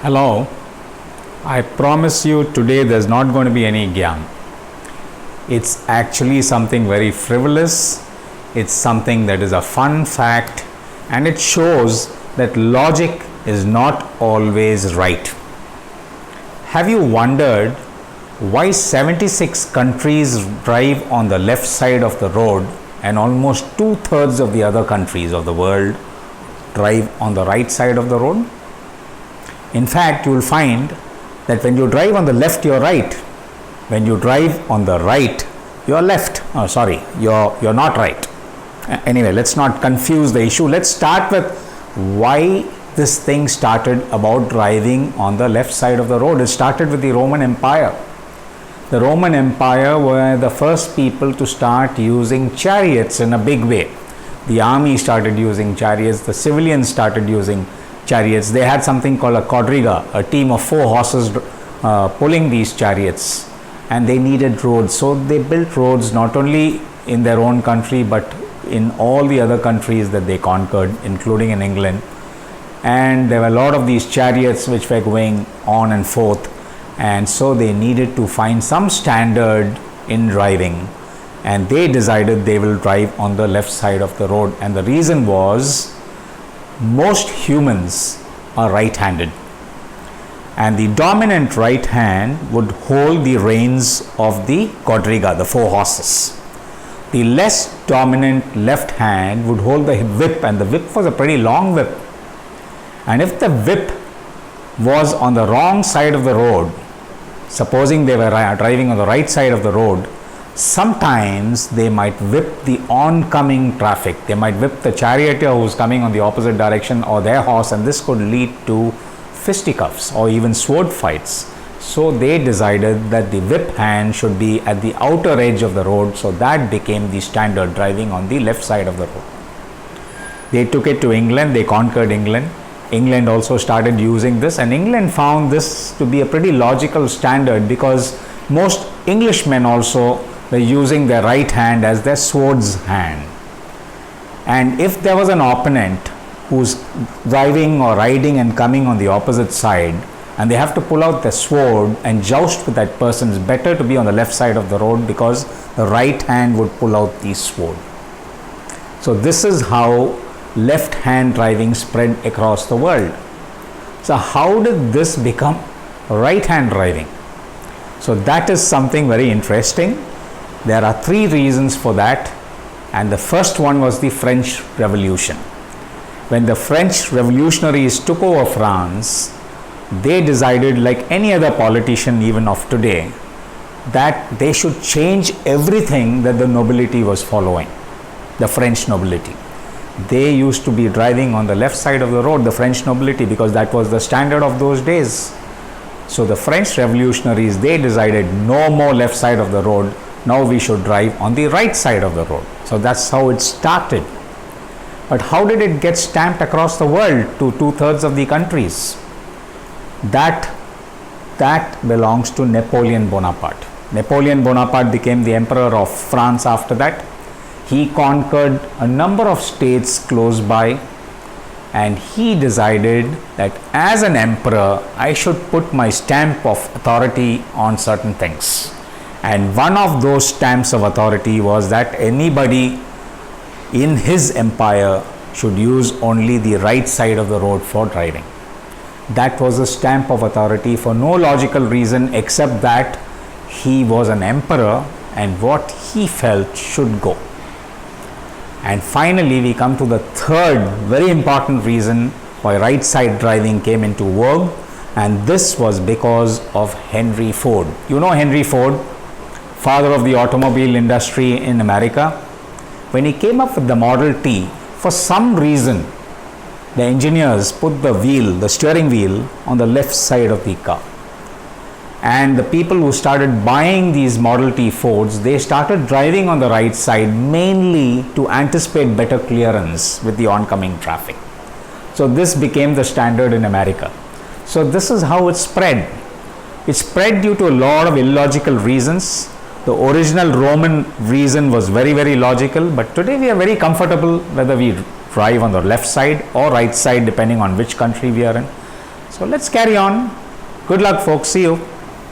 Hello, I promise you today there's not going to be any gyan. It's actually something very frivolous, it's something that is a fun fact, and it shows that logic is not always right. Have you wondered why 76 countries drive on the left side of the road and almost 2/3 of the other countries of the world drive on the right side of the road? In fact, you will find that when you drive on the left, you're right. When you drive on the right, you're left. Oh, sorry, you're not right. Anyway, let's not confuse the issue. Let's start with why this thing started about driving on the left side of the road. It started with the Roman Empire. The Roman Empire were the first people to start using chariots in a big way. The army started using chariots, the civilians started using chariots. They had something called a quadriga, a team of 4 horses pulling these chariots, and they needed roads. So they built roads not only in their own country but in all the other countries that they conquered, including in England. And there were a lot of these chariots which were going on and forth, and so they needed to find some standard in driving, and they decided they will drive on the left side of the road. And the reason was, most humans are right-handed, and the dominant right hand would hold the reins of the quadriga, the 4 horses. The less dominant left hand would hold the whip, and the whip was a pretty long whip. And if the whip was on the wrong side of the road, supposing they were driving on the right side of the road, sometimes they might whip the oncoming traffic. They might whip the charioteer who's coming on the opposite direction or their horse, and this could lead to fisticuffs or even sword fights. So they decided that the whip hand should be at the outer edge of the road, so that became the standard, driving on the left side of the road. They took it to England, they conquered England. England also started using this, and England found this to be a pretty logical standard because most Englishmen also were using their right hand as their sword's hand. And if there was an opponent who's driving or riding and coming on the opposite side, and they have to pull out their sword and joust with that person, it's better to be on the left side of the road because the right hand would pull out the sword. So this is how left hand driving spread across the world. So how did this become right hand driving? So that is something very interesting. There are 3 reasons for that, and the first one was the French Revolution. When the French revolutionaries took over France, they decided, like any other politician even of today, that they should change everything that the nobility was following, the French nobility. They used to be driving on the left side of the road, the French nobility, because that was the standard of those days. So the French revolutionaries, they decided no more left side of the road, now we should drive on the right side of the road. So that's how it started. But how did it get stamped across the world to 2/3 of the countries? That belongs to Napoleon Bonaparte. Napoleon Bonaparte became the emperor of France after that. He conquered a number of states close by, and he decided that as an emperor, I should put my stamp of authority on certain things. And one of those stamps of authority was that anybody in his empire should use only the right side of the road for driving. That was a stamp of authority for no logical reason except that he was an emperor and what he felt should go. And finally, we come to the third very important reason why right side driving came into vogue, and this was because of Henry Ford. You know Henry Ford, father of the automobile industry in America. When he came up with the Model T, for some reason, the engineers put the steering wheel on the left side of the car. And the people who started buying these Model T Fords, they started driving on the right side mainly to anticipate better clearance with the oncoming traffic. So this became the standard in America. So this is how it spread. It spread due to a lot of illogical reasons. The original Roman reason was very, very logical, but today we are very comfortable whether we drive on the left side or right side depending on which country we are in. So let's carry on. Good luck, folks. See you.